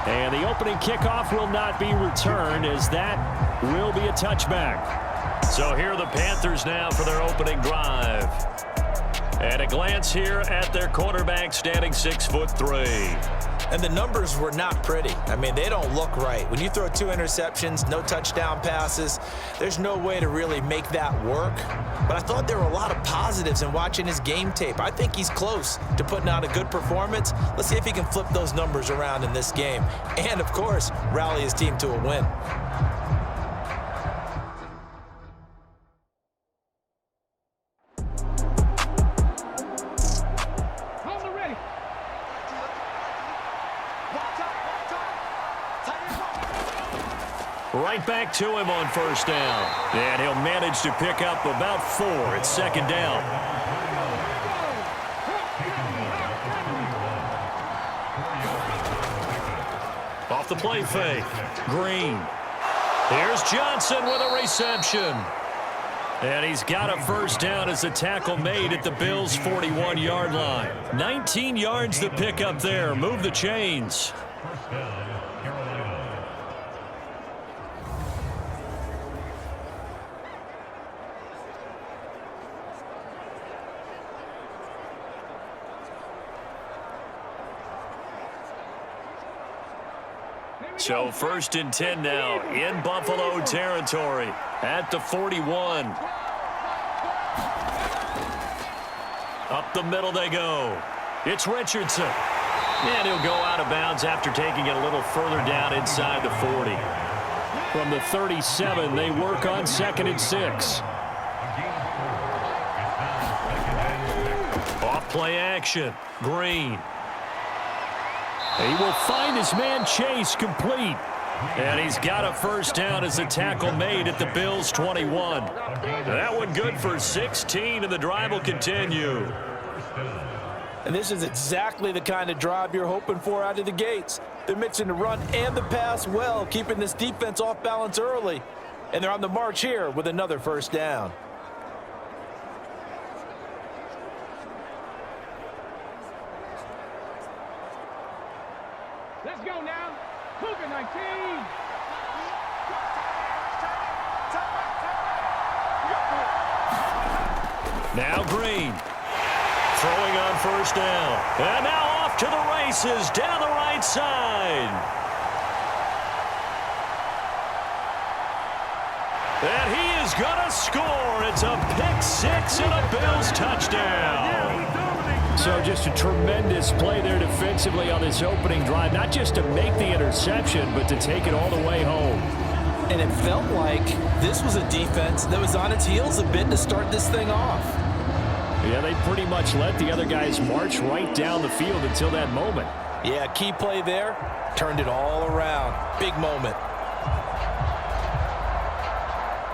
And the opening kickoff will not be returned, as that will be a touchback. So here are the Panthers now for their opening drive. At a glance here at their quarterback, standing 6'3". And the numbers were not pretty. I mean, they don't look right. When you throw 2 interceptions, no touchdown passes, there's no way to really make that work. But I thought there were a lot of positives in watching his game tape. I think he's close to putting out a good performance. Let's see if he can flip those numbers around in this game. And, of course, rally his team to a win. Right back to him on first down. And he'll manage to pick up about 4 at second down. Off the play fake. Green. Here's Johnson with a reception. And he's got a first down as the tackle made at the Bills' 41-yard line. 19 yards to pick up there. Move the chains. So 1st and 10 now in Buffalo territory at the 41. Up the middle they go. It's Richardson. And he'll go out of bounds after taking it a little further down inside the 40. From the 37, they work on 2nd and 6. Off play action. Green. He will find his man Chase complete. And he's got a first down as the tackle made at the Bills' 21. That one good for 16, and the drive will continue. And this is exactly the kind of drive you're hoping for out of the gates. They're mixing the run and the pass well, keeping this defense off balance early. And they're on the march here with another first down. Let's go now. Cougar 19. Now Green. Throwing on first down. And now off to the races down the right side. And he is going to score. It's a pick 6 and a Bills touchdown. So just a tremendous play there defensively on this opening drive. Not just to make the interception, but to take it all the way home. And it felt like this was a defense that was on its heels a bit to start this thing off. Yeah, they pretty much let the other guys march right down the field until that moment. Yeah, key play there. Turned it all around. Big moment.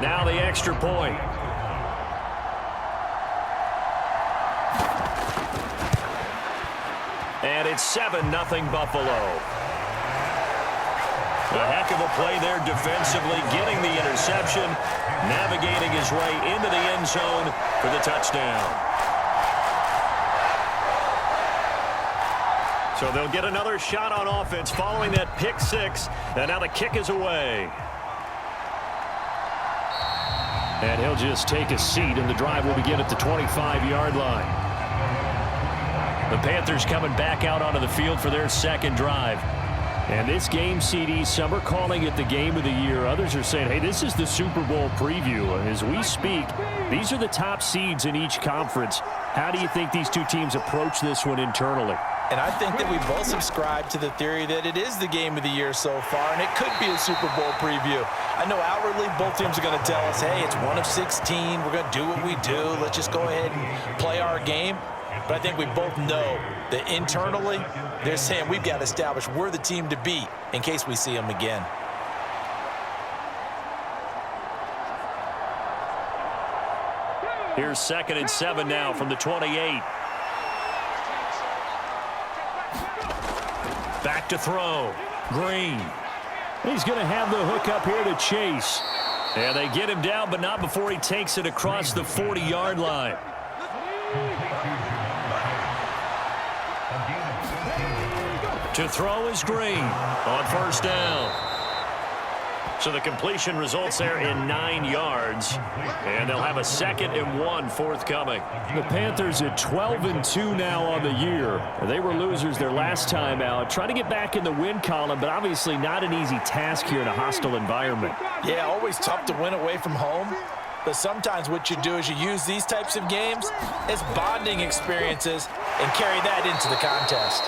Now the extra point. And it's 7-0 Buffalo. A heck of a play there defensively, getting the interception, navigating his way into the end zone for the touchdown. So they'll get another shot on offense following that pick 6, and now the kick is away. And he'll just take a seat, and the drive will begin at the 25-yard line. The Panthers coming back out onto the field for their second drive. And this game, CD, some are calling it the game of the year. Others are saying, hey, this is the Super Bowl preview. As we speak, these are the top seeds in each conference. How do you think these two teams approach this one internally? And I think that we both subscribe to the theory that it is the game of the year so far, and it could be a Super Bowl preview. I know outwardly both teams are going to tell us, hey, it's 1 of 16. We're going to do what we do. Let's just go ahead and play our game. But I think we both know that internally, they're saying we've got to establish we're the team to beat in case we see them again. Here's 2nd and 7 now from the 28. Back to throw. Green. He's going to have the hook up here to Chase. And they get him down, but not before he takes it across the 40-yard line. To throw is Green on first down. So the completion results there in 9 yards, and they'll have a 2nd and 1 forthcoming. The Panthers at 12-2 now on the year. They were losers their last time out. Trying to get back in the win column, but obviously not an easy task here in a hostile environment. Yeah, always tough to win away from home. But sometimes what you do is you use these types of games as bonding experiences and carry that into the contest.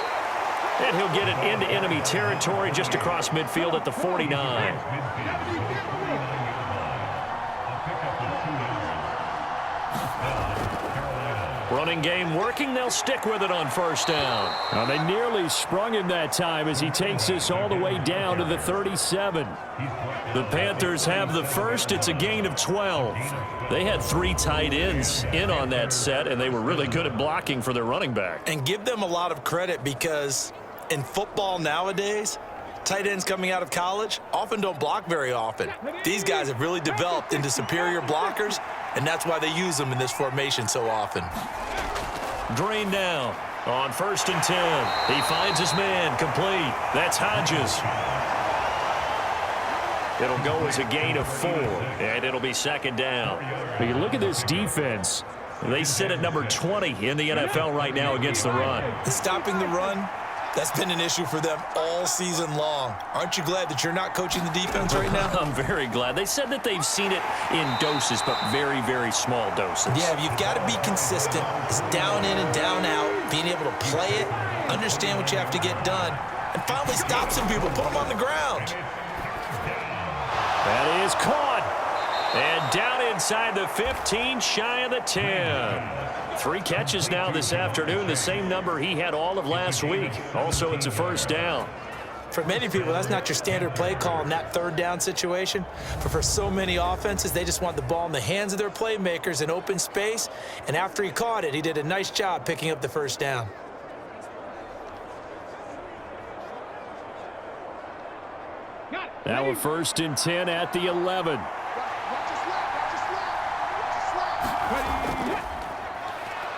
And he'll get it into enemy territory just across midfield at the 49. Running game working. They'll stick with it on first down. Now, they nearly sprung him that time as he takes this all the way down to the 37. The Panthers have the first. It's a gain of 12. They had 3 tight ends in on that set, and they were really good at blocking for their running back. And give them a lot of credit because in football nowadays, tight ends coming out of college often don't block very often. These guys have really developed into superior blockers, and that's why they use them in this formation so often. Green now on 1st and 10. He finds his man complete. That's Hodges. It'll go as a gain of 4, and it'll be 2nd down. When you look at this defense, they sit at number 20 in the NFL right now against the run. Stopping the run, that's been an issue for them all season long. Aren't you glad that you're not coaching the defense right now? I'm very glad. They said that they've seen it in doses, but very, very small doses. Yeah, you've got to be consistent. It's down in and down out, being able to play it, understand what you have to get done, and finally stop some people, put them on the ground. that is caught. And down inside the 15, shy of the 10. 3 catches now this afternoon, the same number he had all of last week. Also, it's a first down. For many people, that's not your standard play call in that 3rd down situation. But for so many offenses, they just want the ball in the hands of their playmakers in open space. And after he caught it, he did a nice job picking up the first down. Now a 1st and 10 at the 11.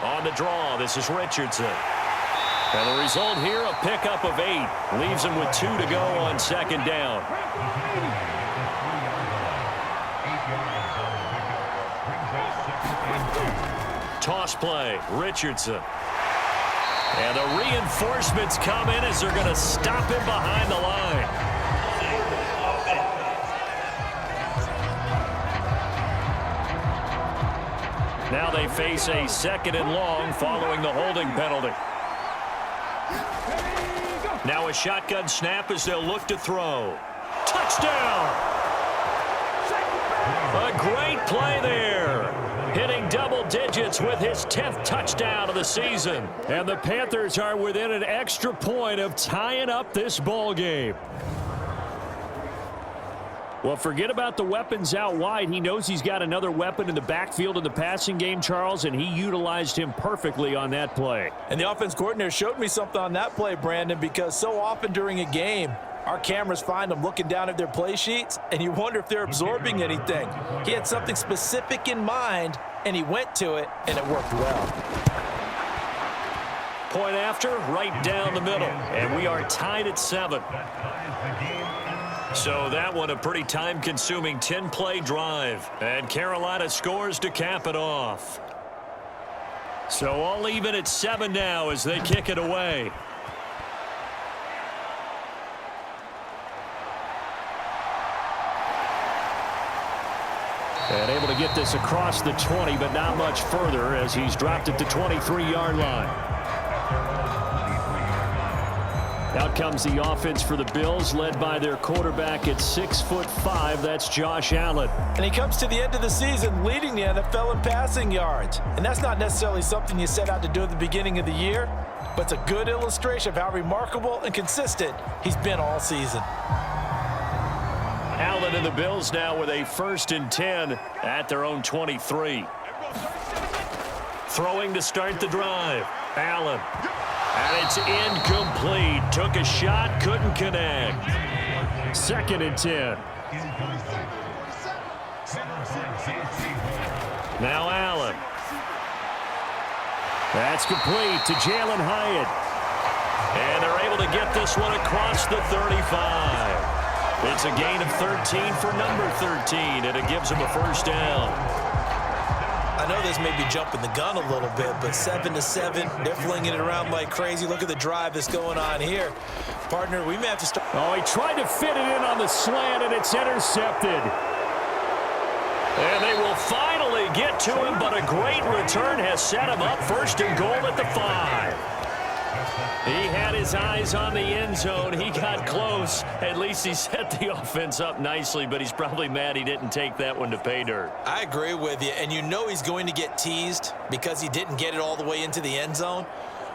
On the draw, this is Richardson. And the result here, a pickup of 8. Leaves him with 2 to go on 2nd down. Toss play, Richardson. And the reinforcements come in as they're going to stop him behind the line. Now they face a 2nd and long following the holding penalty. Now a shotgun snap as they'll look to throw. Touchdown! A great play there. Hitting double digits with his 10th touchdown of the season. And the Panthers are within an extra point of tying up this ball game. Well, forget about the weapons out wide. He knows he's got another weapon in the backfield in the passing game, Charles, and he utilized him perfectly on that play. And the offense coordinator showed me something on that play, Brandon, because so often during a game, our cameras find them looking down at their play sheets, and you wonder if they're absorbing anything. He had something specific in mind, and he went to it, and it worked well. Point after, right down the middle, and we are tied at 7. So that one a pretty time-consuming 10-play drive. And Carolina scores to cap it off. So all even at 7 now as they kick it away. And able to get this across the 20, but not much further as he's dropped at the 23-yard line. Out comes the offense for the Bills, led by their quarterback at 6'5". That's Josh Allen. And he comes to the end of the season leading the NFL in passing yards. And that's not necessarily something you set out to do at the beginning of the year, but it's a good illustration of how remarkable and consistent he's been all season. Allen and the Bills now with a 1st and 10 at their own 23. Throwing to start the drive. Allen. And it's incomplete. Took a shot, couldn't connect. 2nd and 10. Now Allen. That's complete to Jalen Hyatt. to get this one across the 35. It's a gain of 13 for number 13, and it gives him a first down. I know this may be jumping the gun a little bit, but 7-7, they're flinging it around like crazy. Look at the drive that's going on here. Partner, we may have to start. Oh, he tried to fit it in on the slant, and it's intercepted. And they will finally get to him, but a great return has set him up first and goal at the 5. He had his eyes on the end zone. He got close. At least he set the offense up nicely, but he's probably mad he didn't take that one to pay dirt. I agree with you, and you know he's going to get teased because he didn't get it all the way into the end zone.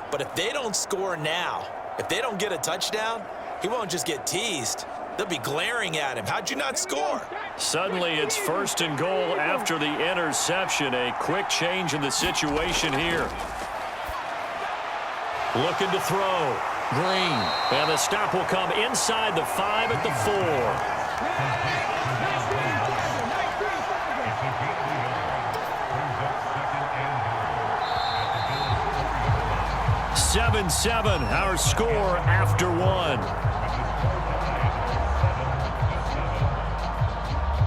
But if they don't score now, if they don't get a touchdown, he won't just get teased. They'll be glaring at him. How'd you not score? Suddenly it's first and goal after the interception. A quick change in the situation here. Looking to throw. Green. And the stop will come inside the 5 at the 4. 7-7, our score after 1.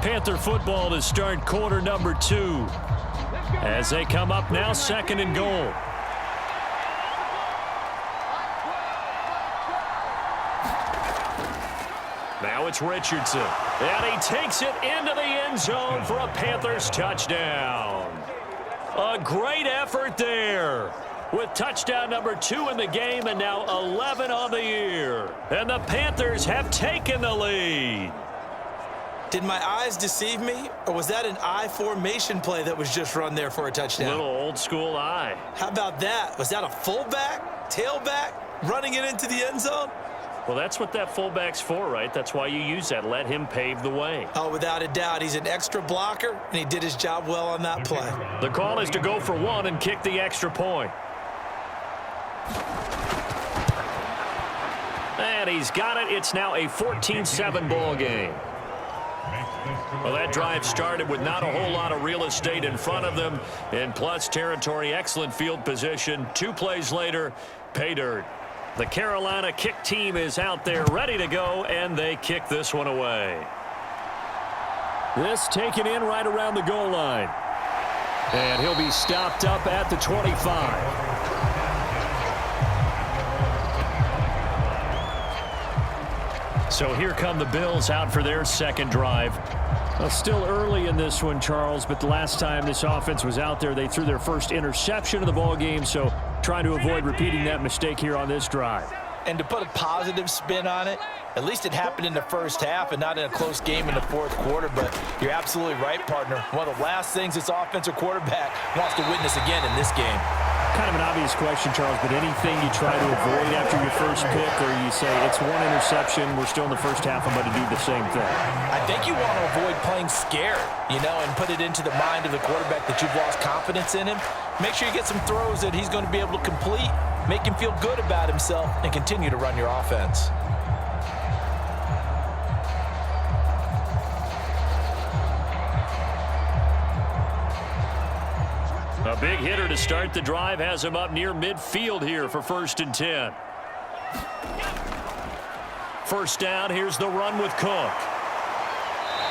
Panther football to start quarter number 2. As they come up now, second and goal. Now it's Richardson. And he takes it into the end zone for a Panthers touchdown. A great effort there. With touchdown number 2 in the game and now 11 on the year. And the Panthers have taken the lead. Did my eyes deceive me, or was that an I formation play that was just run there for a touchdown? Little old school eye. How about that? Was that a fullback, tailback, running it into the end zone? Well, that's what that fullback's for, right? That's why you use that. Let him pave the way. Oh, without a doubt. He's an extra blocker, and he did his job well on that play. The call is to go for 1 and kick the extra point. And he's got it. It's now a 14-7 ball game. Well, that drive started with not a whole lot of real estate in front of them. In plus territory, excellent field position. 2 plays later, pay dirt. The Carolina kick team is out there ready to go, and they kick this one away. This taken in right around the goal line. And he'll be stopped up at the 25. So here come the Bills out for their second drive. Well, still early in this one, Charles, but the last time this offense was out there, they threw their first interception of the ball game, so trying to avoid repeating that mistake here on this drive. And to put a positive spin on it, at least it happened in the first half and not in a close game in the fourth quarter. But you're absolutely right, partner. One of the last things this offensive quarterback wants to witness again in this game. Kind of an obvious question, Charles, but anything you try to avoid after your first pick, or you say it's 1 interception, we're still in the first half, I'm going to do the same thing? I think you want to avoid playing scared, and put it into the mind of the quarterback that you've lost confidence in him. Make sure you get some throws that he's going to be able to complete, make him feel good about himself, and continue to run your offense. A big hitter to start the drive has him up near midfield here for 1st and 10. First down, here's the run with Cook.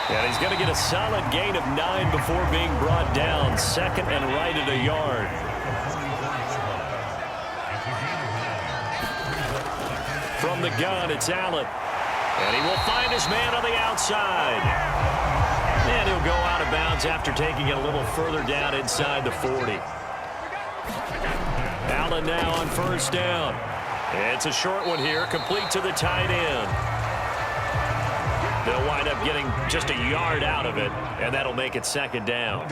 And he's going to get a solid gain of 9 before being brought down. Second and right at a yard. From the gun, it's Allen. And he will find his man on the outside. And he'll go out of bounds after taking it a little further down inside the 40. Allen now on first down. It's a short one here, complete to the tight end. They'll wind up getting just a yard out of it, and that'll make it second down.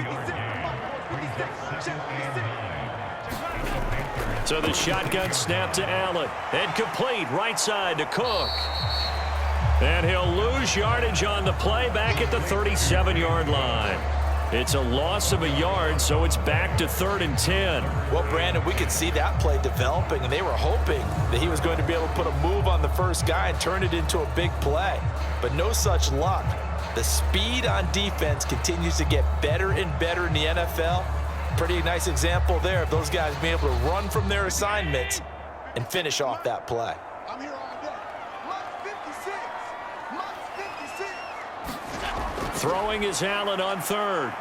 So the shotgun snap to Allen. And complete right side to Cook. And he'll lose yardage on the play back at the 37-yard line. It's a loss of a yard, so it's back to 3rd and 10. Well, Brandon, we could see that play developing, and they were hoping that he was going to be able to put a move on the first guy and turn it into a big play. But no such luck. The speed on defense continues to get better and better in the NFL. Pretty nice example there of those guys being able to run from their assignments and finish off that play. I'm here all Throwing is Allen on third.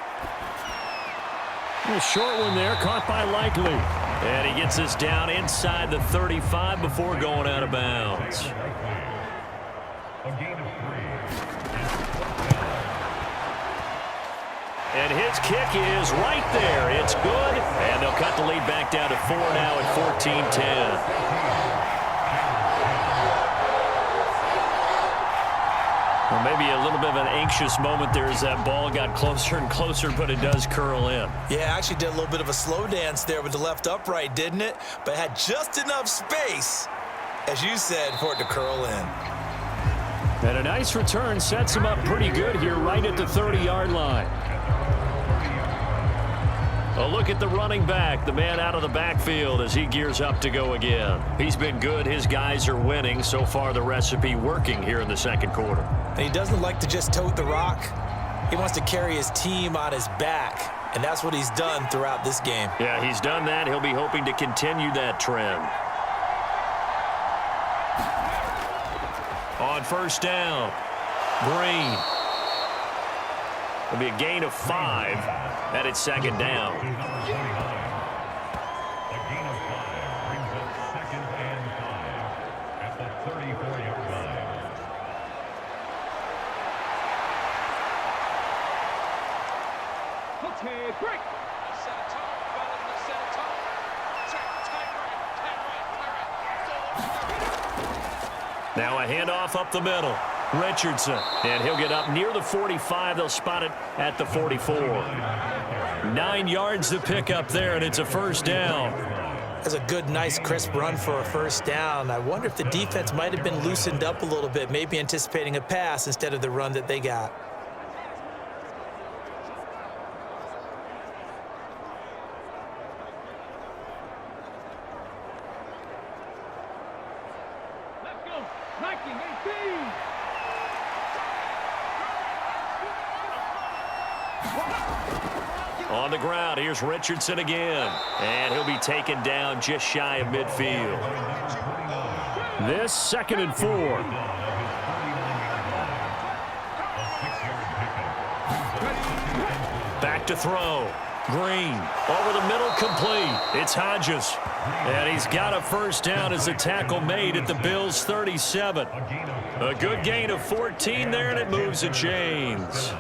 A short one there, caught by Likely. And he gets us down inside the 35 before going out of bounds. And his kick is right there. It's good. And they'll cut the lead back down to 4 now at 14-10. Well, maybe a little bit of an anxious moment there as that ball got closer and closer, but it does curl in. Yeah, actually did a little bit of a slow dance there with the left upright, didn't it? But had just enough space, as you said, for it to curl in. And a nice return sets him up pretty good here right at the 30-yard line. A look at the running back, the man out of the backfield as he gears up to go again. He's been good. His guys are winning. So far, the recipe working here in the second quarter. And he doesn't like to just tote the rock. He wants to carry his team on his back, and that's what he's done throughout this game. Yeah, he's done that. He'll be hoping to continue that trend. On first down, Green. It'll be a gain of 5 at its second down. A gain of 5 brings up 2nd and 5 at the 34-yard line. Okay, break. Set a tone, fellas. Set a tone. Tight right. Now a handoff up the middle. Richardson, and he'll get up near the 45. They'll spot it at the 44. 9 yards to pick up there, and it's a first down. That's a good, nice, crisp run for a first down. I wonder if the defense might have been loosened up a little bit, maybe anticipating a pass instead of the run that they got. Let's go. 1918. On the ground, here's Richardson again. And he'll be taken down just shy of midfield. This 2nd and 4. Back to throw. Green over the middle, complete. It's Hodges. And he's got a first down as the tackle made at the Bills' 37. A good gain of 14 there, and it moves the chains.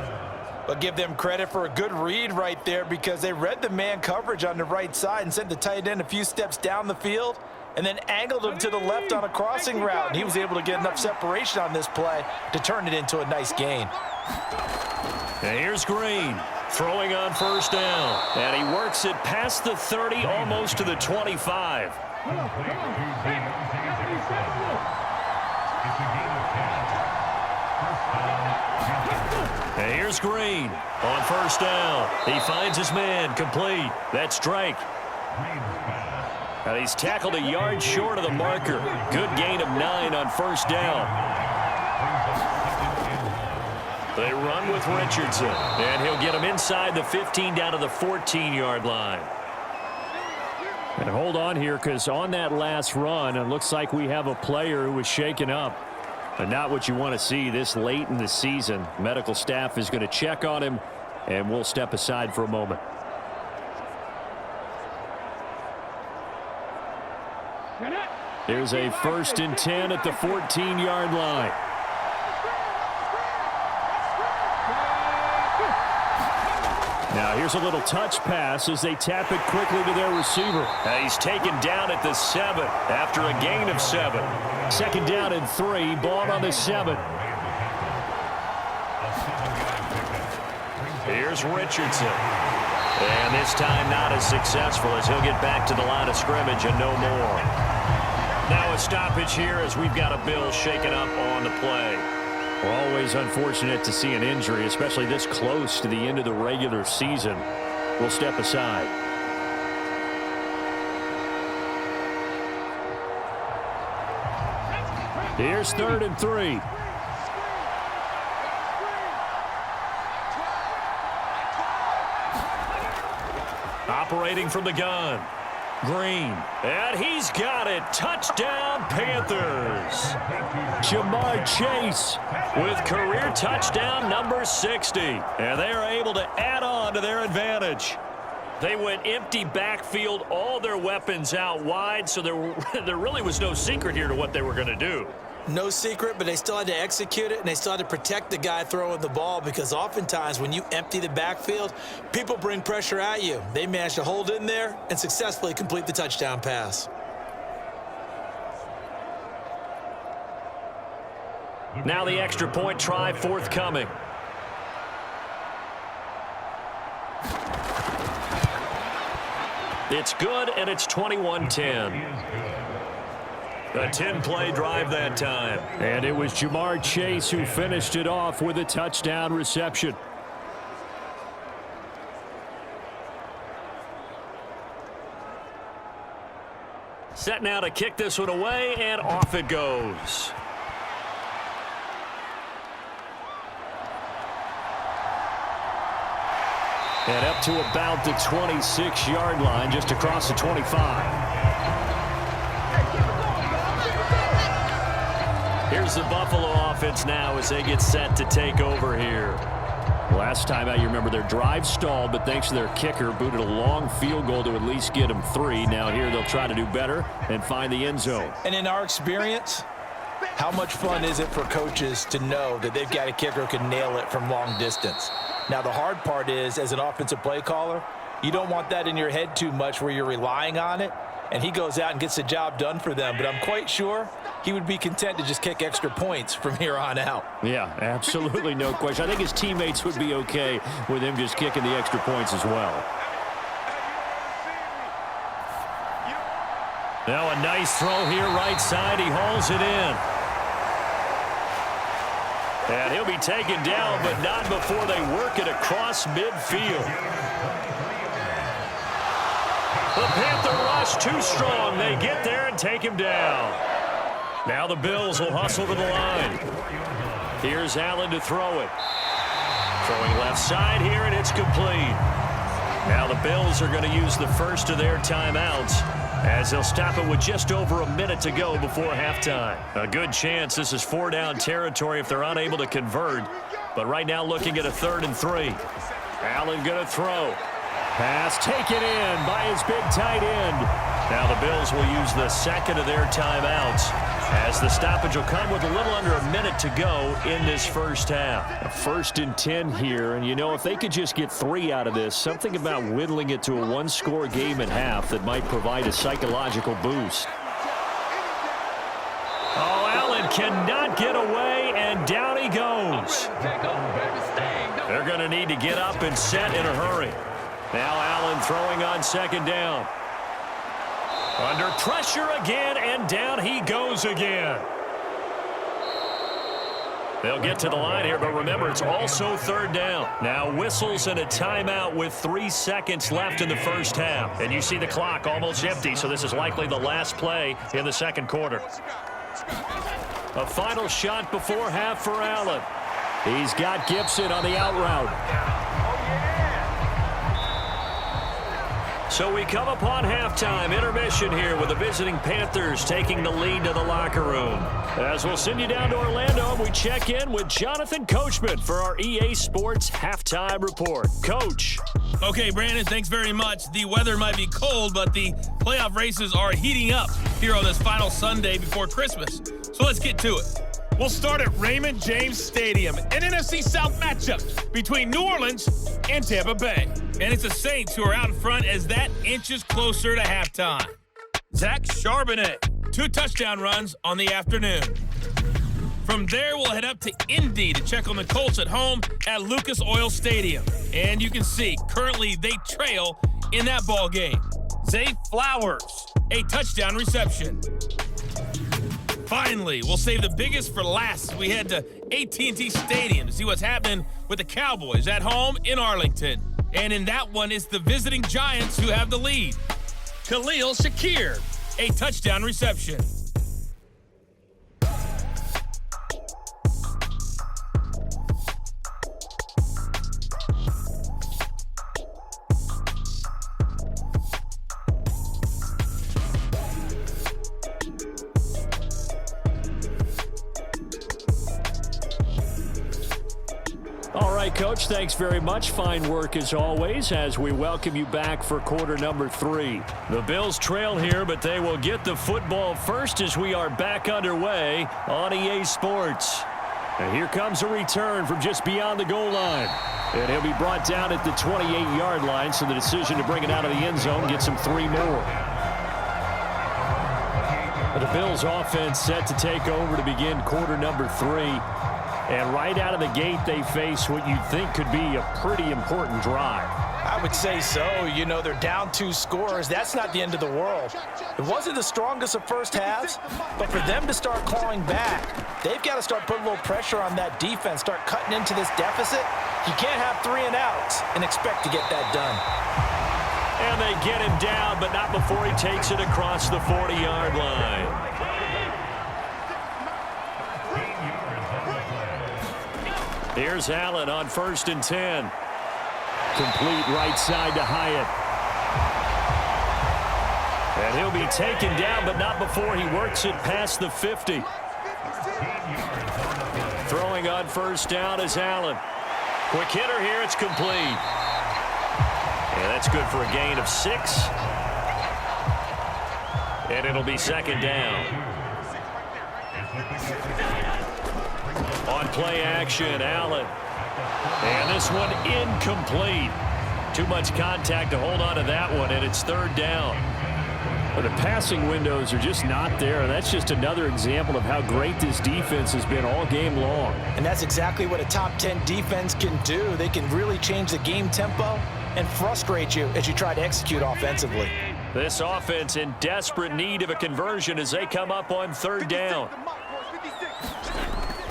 But give them credit for a good read right there because they read the man coverage on the right side and sent the tight end a few steps down the field and then angled him to the left on a crossing route. And he was able to get enough separation on this play to turn it into a nice gain. And here's Green throwing on first down. And he works it past the 30, almost to the 25. Come on. And here's Green on first down. He finds his man, complete. That's Drake. And he's tackled a yard short of the marker. Good gain of 9 on first down. They run with Richardson, and he'll get him inside the 15 down to the 14-yard line. And hold on here, because on that last run, it looks like we have a player who was shaken up. And not what you want to see this late in the season. Medical staff is going to check on him, and we'll step aside for a moment. There's a 1st and 10 at the 14-yard line. Now here's a little touch pass as they tap it quickly to their receiver. And he's taken down at the 7 after a gain of 7. 2nd down and 3, ball on the 7. Here's Richardson. And this time not as successful as he'll get back to the line of scrimmage and no more. Now a stoppage here as we've got a Bill shaken up on the play. Well, always unfortunate to see an injury, especially this close to the end of the regular season. We'll step aside. Here's 3rd and 3. Operating from the gun. Green. And he's got it. Touchdown, Panthers. Jamar Chase With career touchdown number 60. And they are able to add on to their advantage. They went empty backfield, all their weapons out wide, so there really was no secret here to what they were going to do. No secret, but they still had to execute it, and they still had to protect the guy throwing the ball, because oftentimes when you empty the backfield, people bring pressure at you. They managed to hold in there and successfully complete the touchdown pass. Now the extra point try forthcoming. It's good, and it's 21-10. A 10-play drive that time. And it was Jamar Chase who finished it off with a touchdown reception. Set now to kick this one away, and off it goes. And up to about the 26-yard line, just across the 25. Here's the Buffalo offense now as they get set to take over here. Last time out, you remember their drive stalled, but thanks to their kicker, booted a long field goal to at least get them 3. Now here they'll try to do better and find the end zone. And in our experience, how much fun is it for coaches to know that they've got a kicker who can nail it from long distance? Now, the hard part is, as an offensive play caller, you don't want that in your head too much where you're relying on it, and he goes out and gets the job done for them. But I'm quite sure he would be content to just kick extra points from here on out. Yeah, absolutely no question. I think his teammates would be okay with him just kicking the extra points as well. Now a nice throw here right side. He hauls it in. And he'll be taken down, but not before they work it across midfield. The Panther rush too strong. They get there and take him down. Now the Bills will hustle to the line. Here's Allen to throw it. Throwing left side here, and it's complete. Now the Bills are going to use the first of their timeouts as they'll stop it with just over a minute to go before halftime. A good chance this is 4-down territory if they're unable to convert. But right now looking at a 3rd and 3. Allen going to throw. Pass taken in by his big tight end. Now the Bills will use the second of their timeouts as the stoppage will come with a little under a minute to go in this first half. A 1st and 10 here, and you know, if they could just get 3 out of this, something about whittling it to a 1-score game at half that might provide a psychological boost. Oh, Allen cannot get away, and down he goes. They're going to need to get up and set in a hurry. Now Allen throwing on 2nd down. Under pressure again, and down he goes again. They'll get to the line here, but remember, it's also 3rd down. Now whistles and a timeout with 3 seconds left in the first half. And you see the clock almost empty, so this is likely the last play in the 2nd quarter. A final shot before half for Allen. He's got Gibson on the out route. So we come upon halftime, intermission here with the visiting Panthers taking the lead to the locker room. As we'll send you down to Orlando, we check in with Jonathan Coachman for our EA Sports Halftime Report. Coach. Okay, Brandon, thanks very much. The weather might be cold, but the playoff races are heating up here on this final Sunday before Christmas. So let's get to it. We'll start at Raymond James Stadium, an NFC South matchup between New Orleans and Tampa Bay. And it's the Saints who are out in front as that inches closer to halftime. Zach Charbonnet, 2 touchdown runs on the afternoon. From there, we'll head up to Indy to check on the Colts at home at Lucas Oil Stadium. And you can see, currently they trail in that ball game. Zay Flowers, a touchdown reception. Finally, we'll save the biggest for last. We head to AT&T Stadium to see what's happening with the Cowboys at home in Arlington. And in that one, it's the visiting Giants who have the lead. Khalil Shakir, a touchdown reception. right, Coach, thanks very much. Fine work as always as we welcome you back for quarter number 3. The Bills trail here, but they will get the football first as we are back underway on EA Sports. And here comes a return from just beyond the goal line. And he'll be brought down at the 28-yard line, so the decision to bring it out of the end zone gets him 3 more. The Bills offense set to take over to begin quarter number 3. And right out of the gate, they face what you'd think could be a pretty important drive. I would say so. You know, they're down 2 scores. That's not the end of the world. It wasn't the strongest of first halves, but for them to start clawing back, they've got to start putting a little pressure on that defense, start cutting into this deficit. You can't have 3 and outs and expect to get that done. And they get him down, but not before he takes it across the 40-yard line. Here's Allen on 1st and 10. Complete right side to Hyatt. And he'll be taken down, but not before he works it past the 50. Throwing on 1st down is Allen. Quick hitter here, it's complete. And that's good for a gain of 6. And it'll be 2nd down. On play action, Allen. And this one incomplete. Too much contact to hold on to that one, and it's 3rd down. But the passing windows are just not there. And that's just another example of how great this defense has been all game long. And that's exactly what a top 10 defense can do. They can really change the game tempo and frustrate you as you try to execute offensively. This offense in desperate need of a conversion as they come up on 3rd down.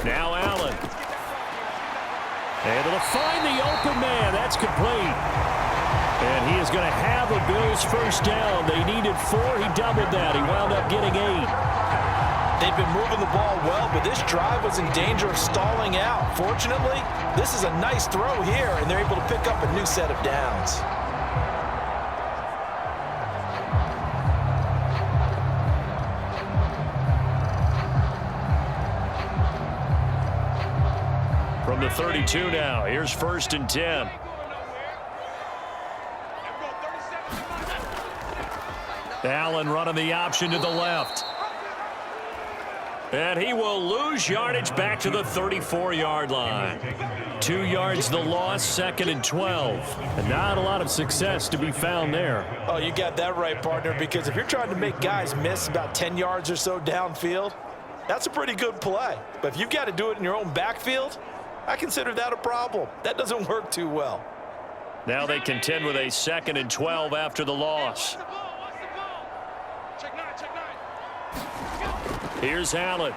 Now Allen. Able to find the open man. That's complete. And he is going to have a Bills 1st down. They needed 4. He doubled that. He wound up getting 8. They've been moving the ball well, but this drive was in danger of stalling out. Fortunately, this is a nice throw here, and they're able to pick up a new set of downs. From the 32 now, here's 1st and 10. Allen running the option to the left. And he will lose yardage back to the 34-yard line. 2 yards the loss, 2nd and 12. And not a lot of success to be found there. Oh, you got that right, partner, because if you're trying to make guys miss about 10 yards or so downfield, that's a pretty good play. But if you've got to do it in your own backfield, I consider that a problem. That doesn't work too well. Now they contend with a 2nd and 12 after the loss. Here's Allen.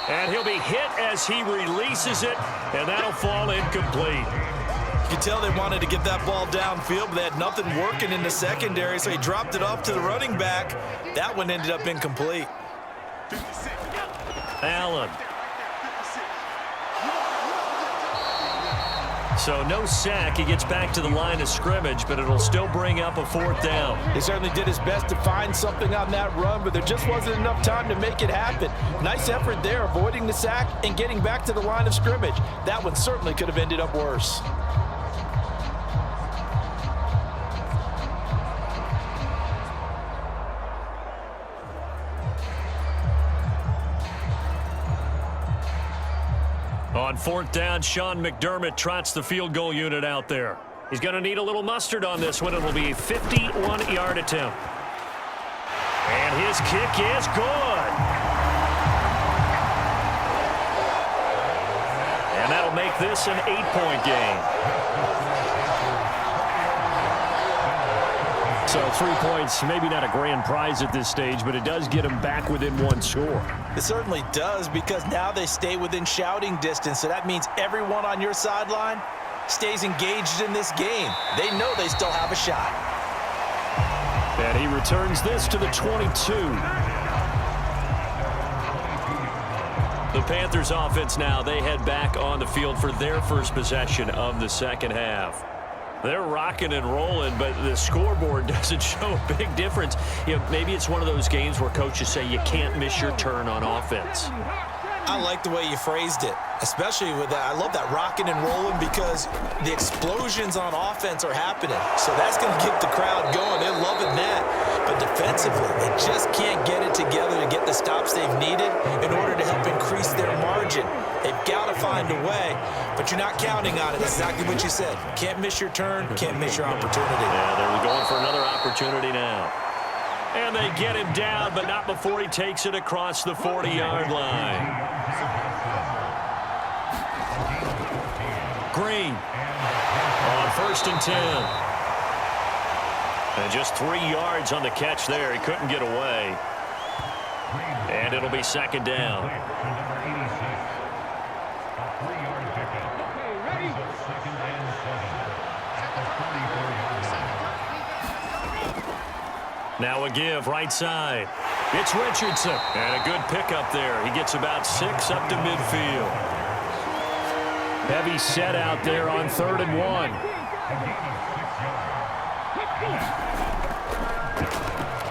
And he'll be hit as he releases it, and that'll fall incomplete. You can tell they wanted to get that ball downfield, but they had nothing working in the secondary, so he dropped it off to the running back. That one ended up incomplete. Allen. So no sack. He gets back to the line of scrimmage, but it'll still bring up a 4th down. He certainly did his best to find something on that run, but there just wasn't enough time to make it happen. Nice effort there, avoiding the sack and getting back to the line of scrimmage. That one certainly could have ended up worse. On 4th down, Sean McDermott trots the field goal unit out there. He's going to need a little mustard on this one. It'll be a 51-yard attempt. And his kick is good. And that'll make this an 8-point game. So 3 points, maybe not a grand prize at this stage, but it does get them back within 1 score. It certainly does, because now they stay within shouting distance, so that means everyone on your sideline stays engaged in this game. They know they still have a shot. And he returns this to the 22. The Panthers offense now, they head back on the field for their first possession of the 2nd half. They're rocking and rolling, but the scoreboard doesn't show a big difference. You know, maybe it's one of those games where coaches say you can't miss your turn on offense. I like the way you phrased it, especially with that. I love that rocking and rolling because the explosions on offense are happening. So that's going to get the crowd going. They're loving that. But defensively, they just can't get it together to get the stops they've needed in order to help increase their margin. They've got to find a way, but you're not counting on it. That's exactly what you said. Can't miss your turn, can't miss your opportunity. Yeah, they're going for another opportunity now. And they get him down, but not before he takes it across the 40-yard line. Green on 1st and 10. And just 3 yards on the catch there. He couldn't get away. And it'll be 2nd down. Now a give right side. It's Richardson. And a good pickup there. He gets about 6 up to midfield. Heavy set out there on 3rd and 1.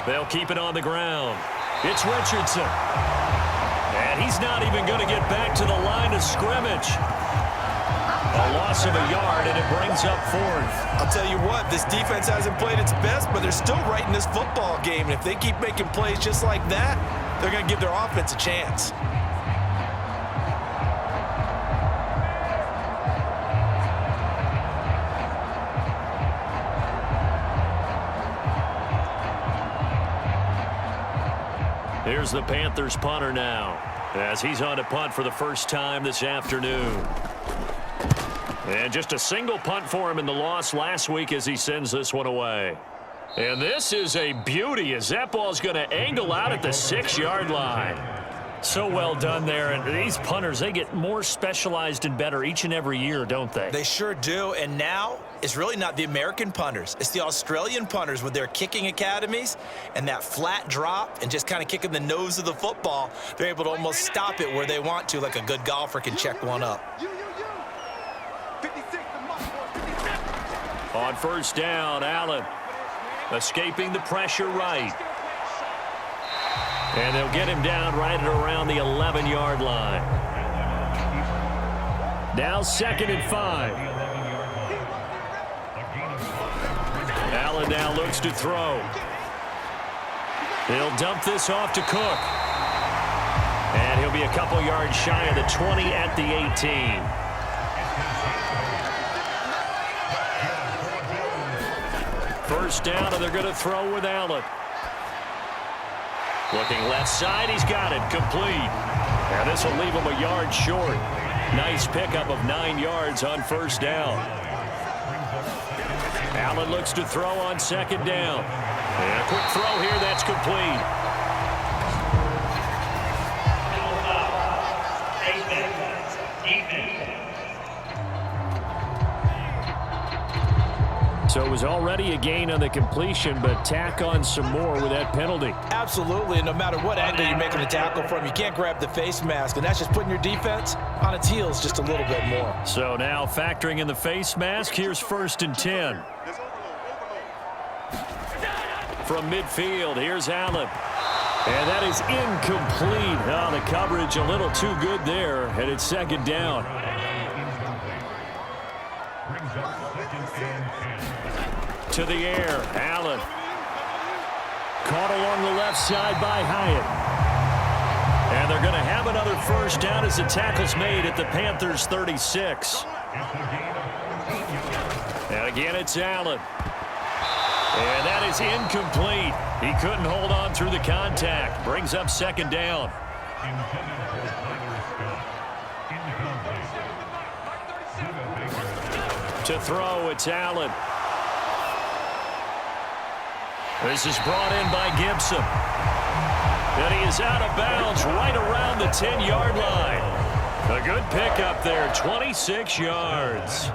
They'll keep it on the ground. It's Richardson. And he's not even going to get back to the line of scrimmage. A loss of a yard, and it brings up 4th. I'll tell you what, this defense hasn't played its best, but they're still right in this football game. And if they keep making plays just like that, they're going to give their offense a chance. Here's the Panthers punter now, as he's on to punt for the first time this afternoon. And just a single punt for him in the loss last week as he sends this one away. And this is a beauty as that ball's going to angle out at the 6-yard line. So well done there. And these punters, they get more specialized and better each and every year, don't they? They sure do. And now it's really not the American punters. It's the Australian punters with their kicking academies and that flat drop and just kind of kicking the nose of the football. They're able to almost stop it where they want to, like a good golfer can check one up. On 1st down, Allen escaping the pressure right. And they'll get him down right at around the 11-yard line. Now 2nd and 5. Allen now looks to throw. He'll dump this off to Cook. And he'll be a couple yards shy of the 20 at the 18. First down, and they're going to throw with Allen. Looking left side, he's got it, complete. And this will leave him a yard short. Nice pickup of 9 yards on 1st down. Allen looks to throw on 2nd down. And a quick throw here, that's complete. So it was already a gain on the completion, but tack on some more with that penalty. Absolutely, and no matter what angle you're making a tackle from, you can't grab the face mask, and that's just putting your defense on its heels just a little bit more. So now factoring in the face mask, here's 1st and 10. From midfield, here's Allen. And that is incomplete. Oh, the coverage a little too good there, and it's 2nd down. To the air, Allen. Caught along the left side by Hyatt. And they're going to have another 1st down as the tackle's made at the Panthers' 36. And again, it's Allen. And that is incomplete. He couldn't hold on through the contact. Brings up 2nd down. To throw, it's Allen. This is brought in by Gibson. And he is out of bounds right around the 10-yard line. A good pickup there, 26 yards.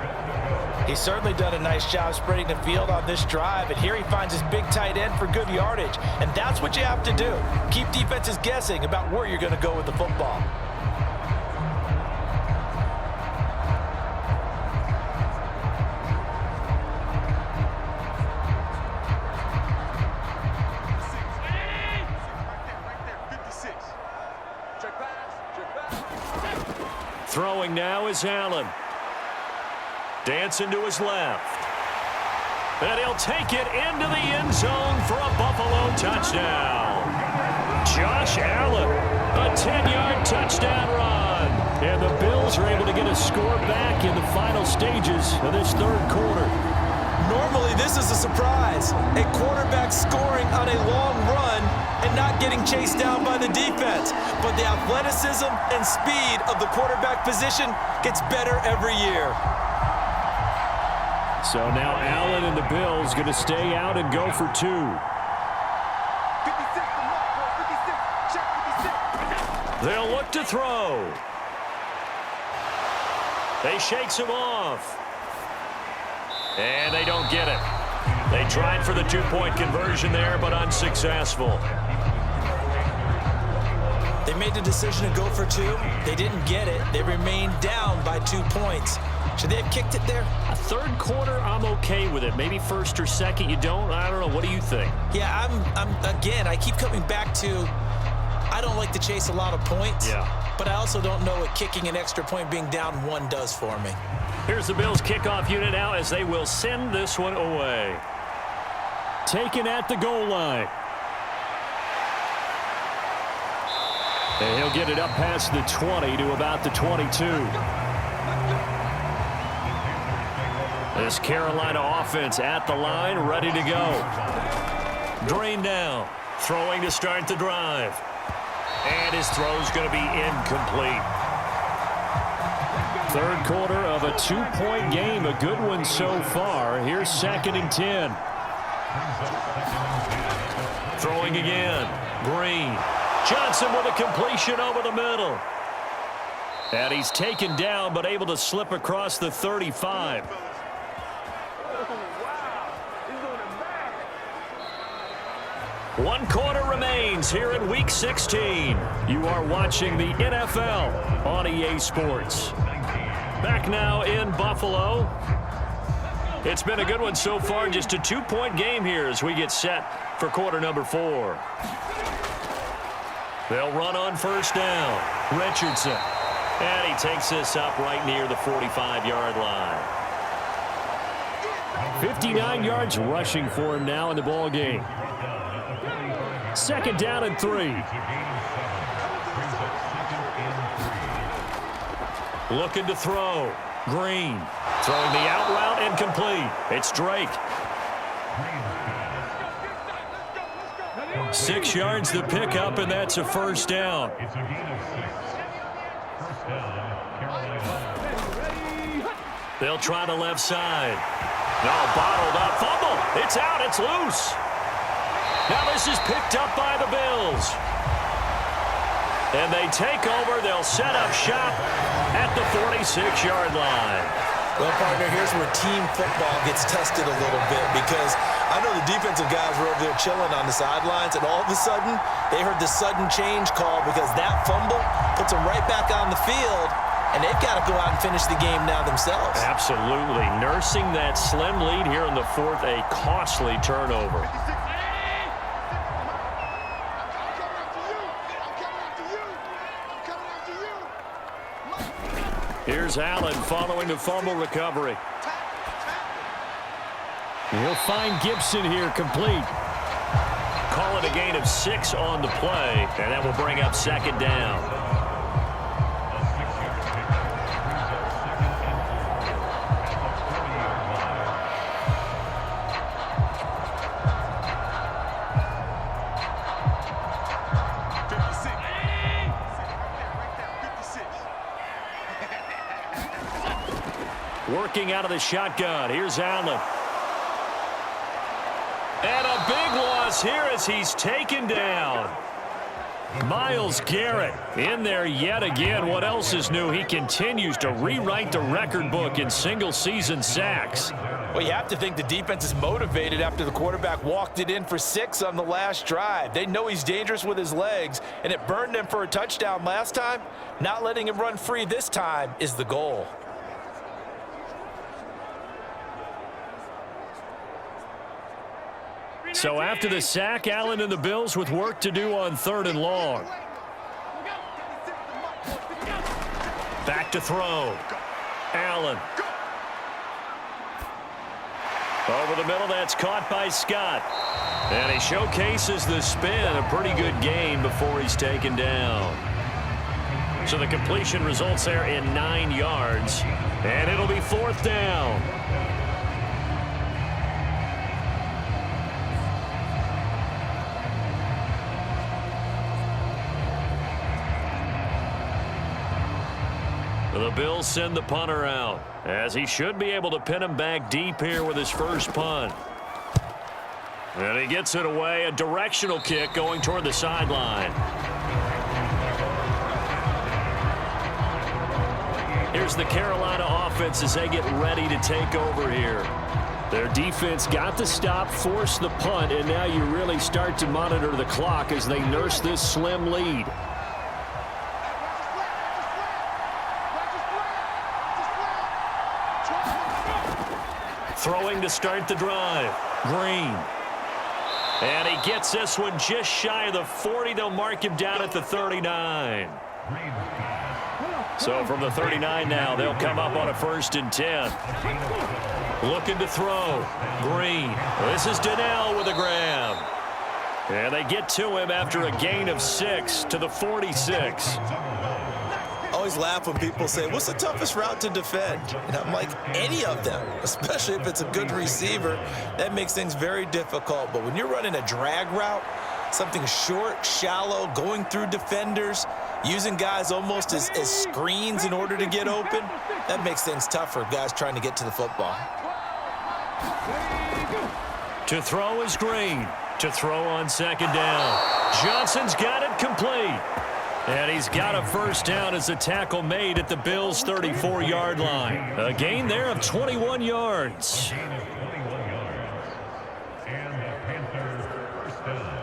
He's certainly done a nice job spreading the field on this drive, and here he finds his big tight end for good yardage. And that's what you have to do. Keep defenses guessing about where you're going to go with the football. Throwing now is Allen. Dancing to his left. And he'll take it into the end zone for a Buffalo touchdown. Josh Allen, a 10-yard touchdown run. And the Bills are able to get a score back in the final stages of this third quarter. Normally, this is a surprise. A quarterback scoring on a long run and not getting chased down by the defense. But the athleticism and speed of the quarterback position gets better every year. So now Allen and the Bills going to stay out and go for two. They'll look to throw. They shakes him off. And they don't get it. They tried for the two-point conversion there, but unsuccessful. They made the decision to go for two. They didn't get it. They remained down by 2 points. Should they have kicked it there? A third quarter, I'm okay with it. Maybe first or second, you don't? I don't know. What do you think? Yeah, again, I keep coming back to I don't like to chase a lot of points. Yeah. But I also don't know what kicking an extra point being down one does for me. Here's the Bills kickoff unit now as they will send this one away. Taken at the goal line. And he'll get it up past the 20 to about the 22. This Carolina offense at the line, ready to go. Drained down. Throwing to start the drive. And his throw's going to be incomplete. Third quarter of a 2-point game. A good one so far. Here's 2nd and 10. Throwing again. Green. Johnson with a completion over the middle. And he's taken down but able to slip across the 35. One quarter remains here in Week 16. You are watching the NFL on EA Sports. Back now in Buffalo. It's been a good one so far. Just a 2-point game here as we get set for quarter number 4. They'll run on first down. Richardson. And he takes this up right near the 45-yard line. 59 yards rushing for him now in the ball game. 2nd down and 3. Looking to throw. Green. Throwing the out route incomplete. It's Drake. 6 yards the pickup, and that's a first down. It's a gain of 6. First down, Carolina. They'll try the left side. No, bottled up. Fumble. It's out. It's loose. Now this is picked up by the Bills. And they take over. They'll set up shop at the 46-yard line. Well, partner, here's where team football gets tested a little bit because I know the defensive guys were over there chilling on the sidelines, and all of a sudden, they heard the sudden change call because that fumble puts them right back on the field, and they've got to go out and finish the game now themselves. Absolutely. Nursing that slim lead here in the 4th, a costly turnover. Here's Allen following the fumble recovery. He'll find Gibson here complete. Call it a gain of 6 on the play, and that will bring up 2nd down. Working out of the shotgun. Here's Allen. And a big loss here as he's taken down. Myles Garrett in there yet again. What else is new? He continues to rewrite the record book in single-season sacks. Well, you have to think the defense is motivated after the quarterback walked it in for 6 on the last drive. They know he's dangerous with his legs, and it burned them for a touchdown last time. Not letting him run free this time is the goal. So after the sack, Allen and the Bills with work to do on 3rd and long. Back to throw. Allen. Over the middle, that's caught by Scott. And he showcases the spin. A pretty good gain before he's taken down. So the completion results there in 9 yards. And it'll be 4th down. The Bills send the punter out, as he should be able to pin him back deep here with his first punt. And he gets it away, a directional kick going toward the sideline. Here's the Carolina offense as they get ready to take over here. Their defense got the stop, forced the punt, and now you really start to monitor the clock as they nurse this slim lead. Throwing to start the drive. Green. And he gets this one just shy of the 40. They'll mark him down at the 39. So from the 39 now, they'll come up on a 1st and 10. Looking to throw. Green. This is Donnell with a grab. And they get to him after a gain of 6 to the 46. Always laugh when people say, what's the toughest route to defend? And I'm like, any of them, especially if it's a good receiver. That makes things very difficult. But when you're running a drag route, something short, shallow, going through defenders, using guys almost as screens in order to get open, that makes things tough for guys trying to get to the football. To throw is Green. To throw on 2nd down. Johnson's got it complete. And he's got a 1st down as a tackle made at the Bills' 34-yard line. A gain there of 21 yards. And the Panthers first down.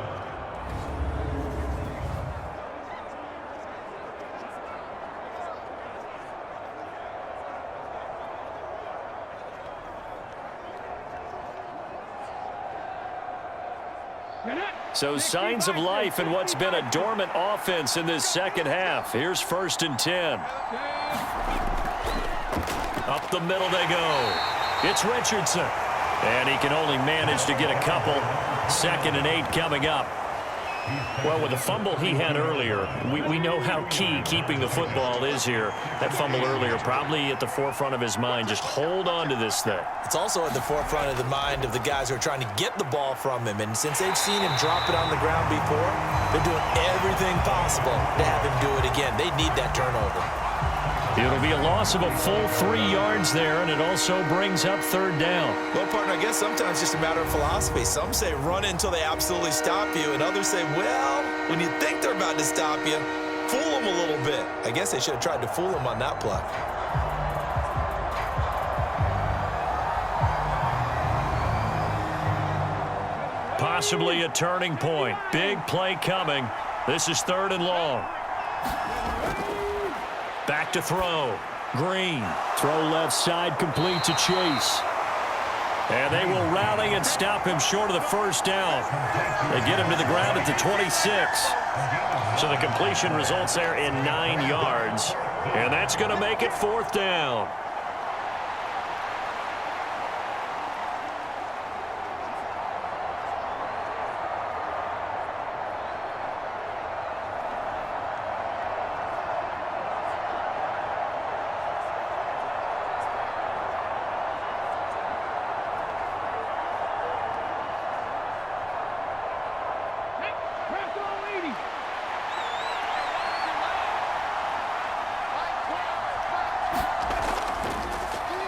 So signs of life in what's been a dormant offense in this second half. Here's 1st and 10. Up the middle they go. It's Richardson. And he can only manage to get a couple. 2nd and 8 coming up. Well, with the fumble he had earlier, we know how key keeping the football is here. That fumble earlier probably at the forefront of his mind. Just hold on to this thing. It's also at the forefront of the mind of the guys who are trying to get the ball from him. And since they've seen him drop it on the ground before, they're doing everything possible to have him do it again. They need that turnover. It'll be a loss of a full 3 yards there, and it also brings up 3rd down. Well, partner, I guess sometimes it's just a matter of philosophy. Some say run until they absolutely stop you, and others say, well, when you think they're about to stop you, fool them a little bit. I guess they should have tried to fool them on that play. Possibly a turning point. Big play coming. This is 3rd and long. Back to throw. Green. Throw left side, complete to Chase. And they will rally and stop him short of the 1st down. They get him to the ground at the 26. So the completion results there in 9 yards. And that's going to make it 4th down.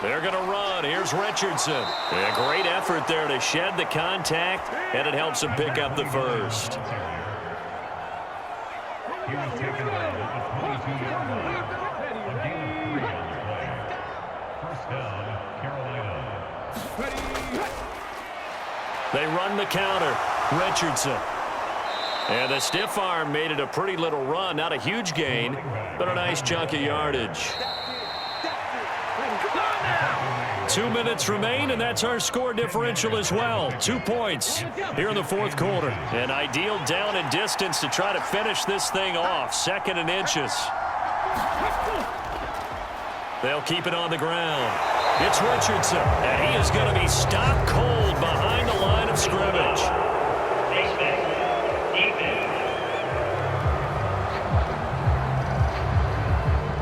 They're going to run. Here's Richardson. A great effort there to shed the contact, and it helps him pick up the 1st. He was taken down at the 22-yard line. A gain of 3 on the play. 1st down, Carolina. They run the counter. Richardson. And the stiff arm made it a pretty little run. Not a huge gain, but a nice chunk of yardage. 2 minutes remain, and that's our score differential as well. 2 points here in the 4th quarter. An ideal down and distance to try to finish this thing off. 2nd and inches. They'll keep it on the ground. It's Richardson, and he is going to be stopped cold behind the line of scrimmage.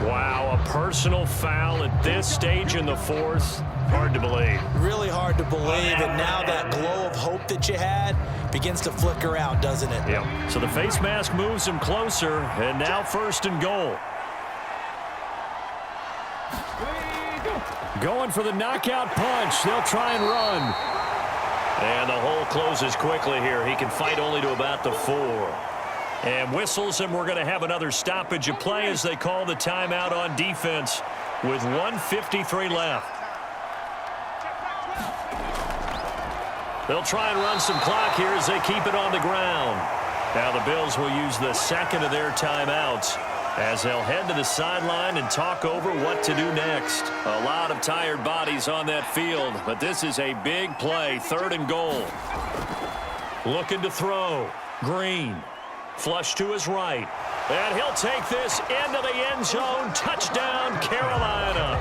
Wow, a personal foul at this stage in the fourth. Hard to believe. Really hard to believe, and now that glow of hope that you had begins to flicker out, doesn't it? Yep. So the face mask moves him closer, and now 1st and goal. Going for the knockout punch. They'll try and run. And the hole closes quickly here. He can fight only to about the 4. And whistles, and we're going to have another stoppage of play as they call the timeout on defense with 1:53 left. They'll try and run some clock here as they keep it on the ground. Now the Bills will use the second of their timeouts as they'll head to the sideline and talk over what to do next. A lot of tired bodies on that field, but this is a big play, 3rd and goal. Looking to throw. Green. Flush to his right. And he'll take this into the end zone. Touchdown, Carolina.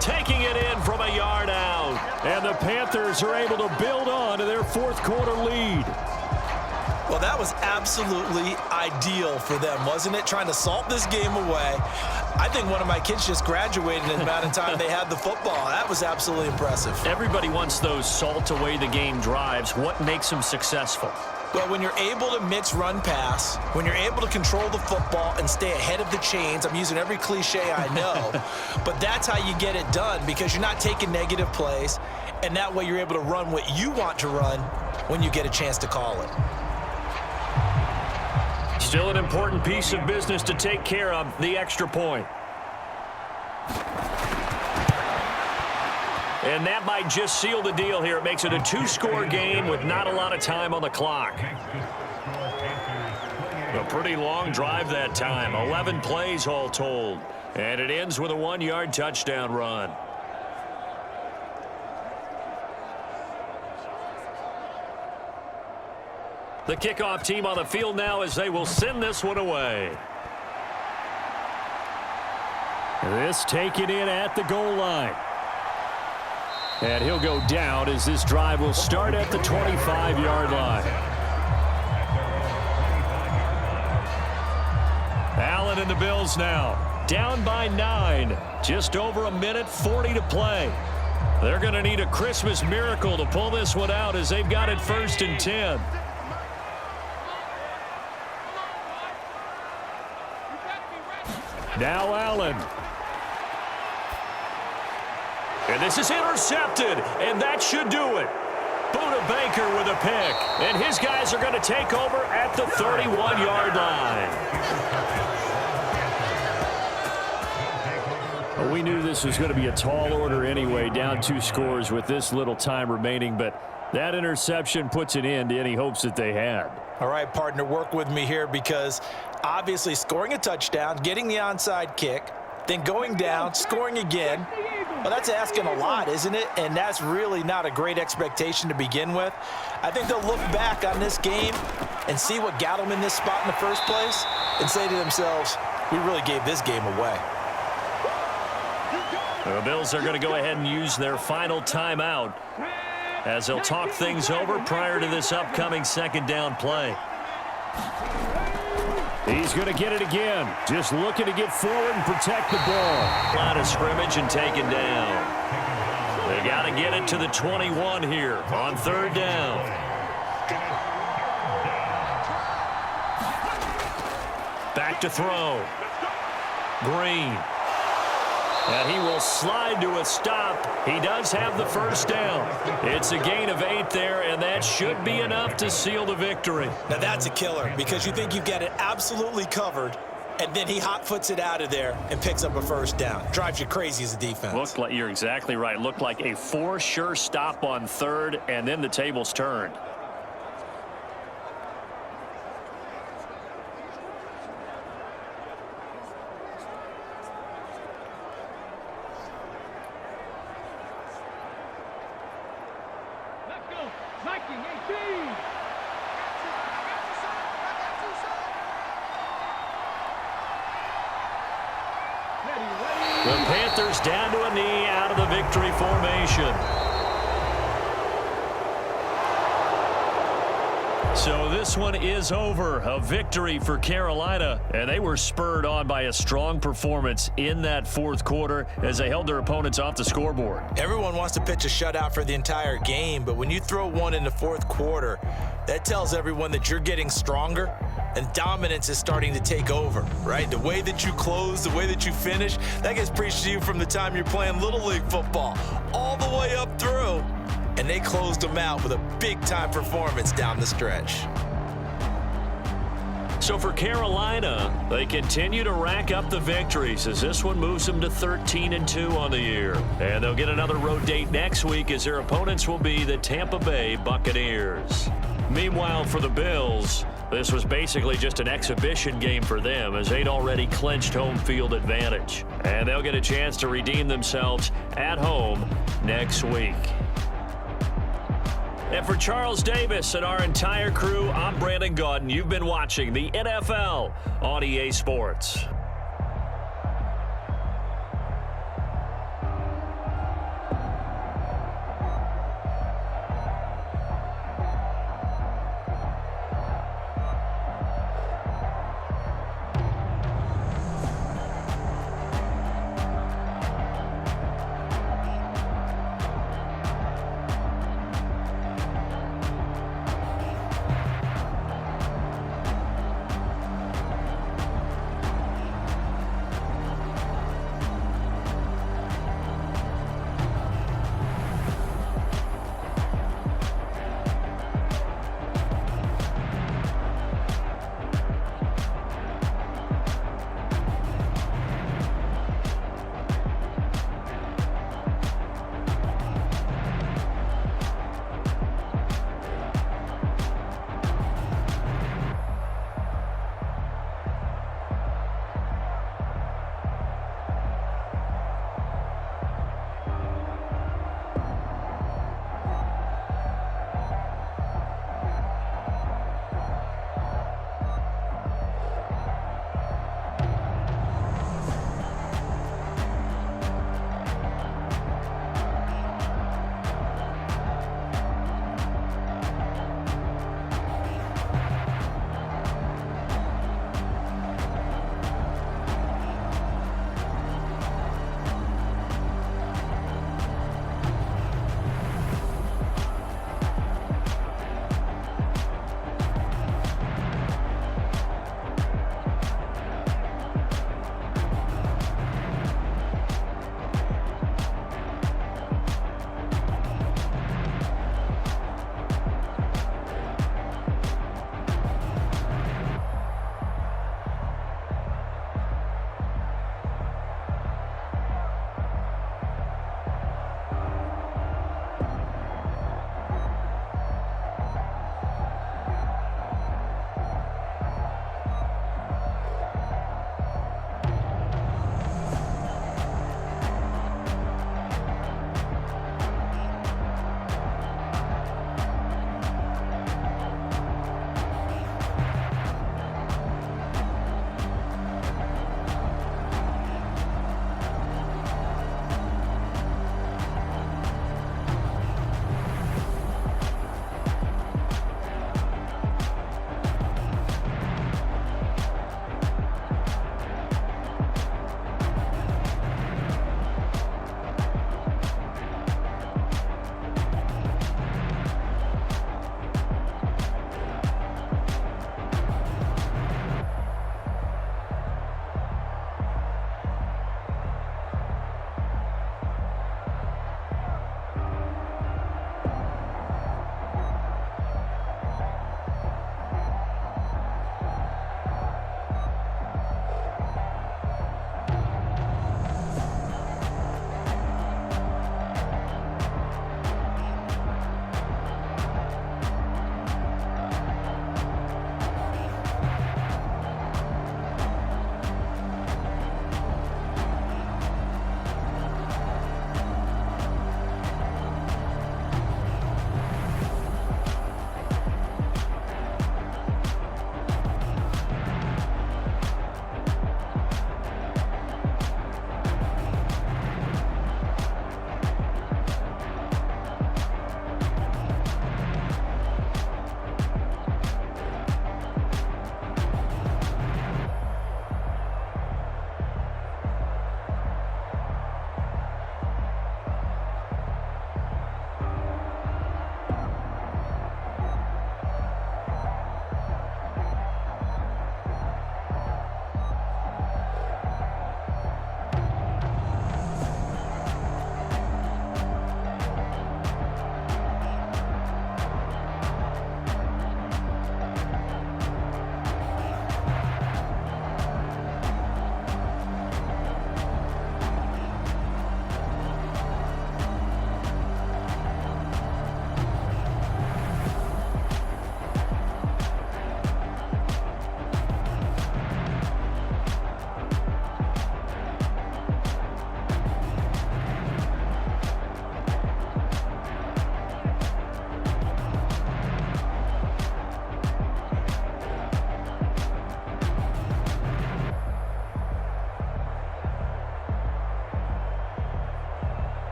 Taking it in from a yard out. And the Panthers are able to build on to their 4th quarter lead. Well, that was absolutely ideal for them, wasn't it? Trying to salt this game away. I think one of my kids just graduated in the amount of time they had the football. That was absolutely impressive. Everybody wants those salt away the game drives. What makes them successful? Well, when you're able to mix run pass, when you're able to control the football and stay ahead of the chains, I'm using every cliche I know, but that's how you get it done because you're not taking negative plays, and that way you're able to run what you want to run when you get a chance to call it. Still an important piece of business to take care of, the extra point. And that might just seal the deal here. It makes it a 2-score game with not a lot of time on the clock. A pretty long drive that time. 11 plays all told. And it ends with a 1-yard touchdown run. The kickoff team on the field now as they will send this one away. This taken in at the goal line. And he'll go down as this drive will start at the 25-yard line. Allen and the Bills now down by 9. Just over a minute 40 to play. They're going to need a Christmas miracle to pull this one out as they've got it 1st and 10. Now Allen. And this is intercepted, and that should do it. Buda Baker with a pick, and his guys are going to take over at the 31-yard line. Well, we knew this was going to be a tall order anyway, down 2 scores with this little time remaining, but that interception puts an end to any hopes that they had. All right, partner, work with me here because obviously scoring a touchdown, getting the onside kick, then going down, scoring again. Well, that's asking a lot, isn't it? And that's really not a great expectation to begin with. I think they'll look back on this game and see what got them in this spot in the first place and say to themselves, we really gave this game away. The Bills are going to go ahead and use their final timeout as they'll talk things over prior to this upcoming 2nd down play. He's going to get it again. Just looking to get forward and protect the ball. Line of scrimmage and taken down. They got to get it to the 21 here on 3rd down. Back to throw. Green. And he will slide to a stop. He does have the 1st down. It's a gain of 8 there, and that should be enough to seal the victory. Now that's a killer because you think you've got it absolutely covered, and then he hot-foots it out of there and picks up a 1st down. Drives you crazy as a defense. Looked like, you're exactly right. Looked like a for sure stop on 3rd, and then the tables turned. The Panthers down to a knee out of the victory formation. So this one is over. A victory for Carolina, and they were spurred on by a strong performance in that fourth quarter as they held their opponents off the scoreboard. Everyone wants to pitch a shutout for the entire game, but when you throw one in the fourth quarter, that tells everyone that you're getting stronger and dominance is starting to take over, right? The way that you close, the way that you finish, that gets preached to you from the time you're playing Little League football all the way up through. And they closed them out with a big-time performance down the stretch. So for Carolina, they continue to rack up the victories as this one moves them to 13-2 on the year. And they'll get another road date next week as their opponents will be the Tampa Bay Buccaneers. Meanwhile, for the Bills, this was basically just an exhibition game for them as they'd already clinched home field advantage. And they'll get a chance to redeem themselves at home next week. And for Charles Davis and our entire crew, I'm Brandon Gaudin. You've been watching the NFL on EA Sports.